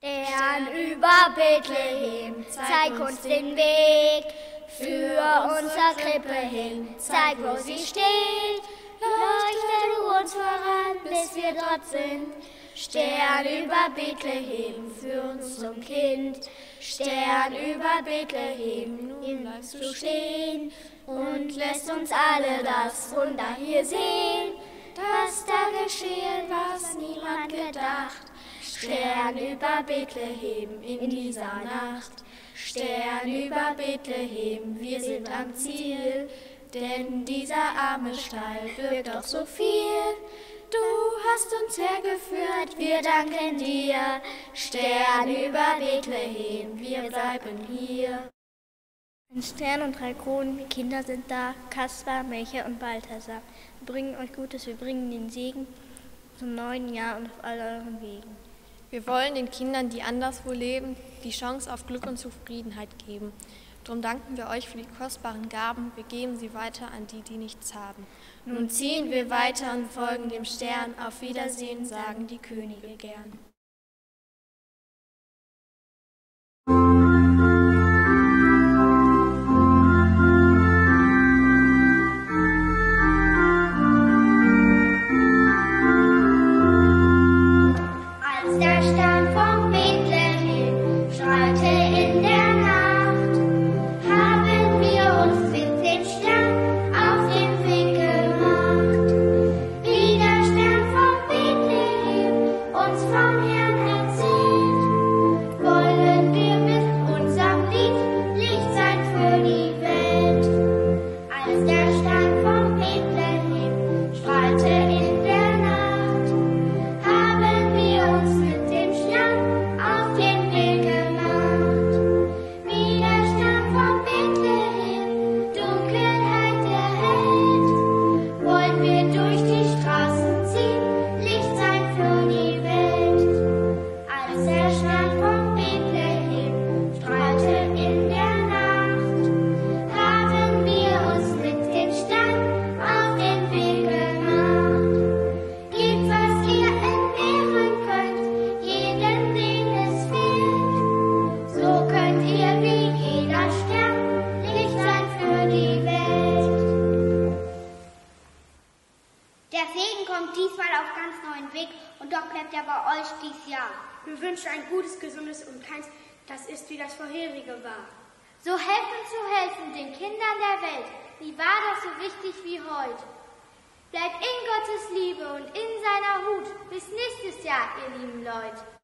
Stern über Bethlehem, zeig uns den Weg, für unser Krippe hin, zeig, wo sie steht. Leuchte du uns voran, bis wir dort sind. Stern über Bethlehem, führ uns zum Kind. Stern über Bethlehem, nun bleibst du stehen und lässt uns alle das Wunder hier sehen, dass da geschehen, was niemand gedacht. Stern über Bethlehem in dieser Nacht, Stern über Bethlehem, wir sind am Ziel, denn dieser arme Stall birgt doch so viel. Du hast uns hergeführt, wir danken dir, Stern über Bethlehem, wir bleiben hier. Ein Stern und 3 Kronen, die Kinder sind da, Kaspar, Melchior und Balthasar. Wir bringen euch Gutes, wir bringen den Segen zum neuen Jahr und auf all euren Wegen. Wir wollen den Kindern, die anderswo leben, die Chance auf Glück und Zufriedenheit geben. Drum danken wir euch für die kostbaren Gaben, wir geben sie weiter an die, die nichts haben. Nun ziehen wir weiter und folgen dem Stern, auf Wiedersehen sagen die Könige gern. Der Segen kommt diesmal auf ganz neuen Weg und doch bleibt er bei euch dies Jahr. Wir wünschen ein gutes, gesundes und keins, das ist wie das vorherige war. So helfen zu helfen den Kindern der Welt, nie war das so wichtig wie heute. Bleibt in Gottes Liebe und in seiner Hut bis nächstes Jahr, ihr lieben Leute.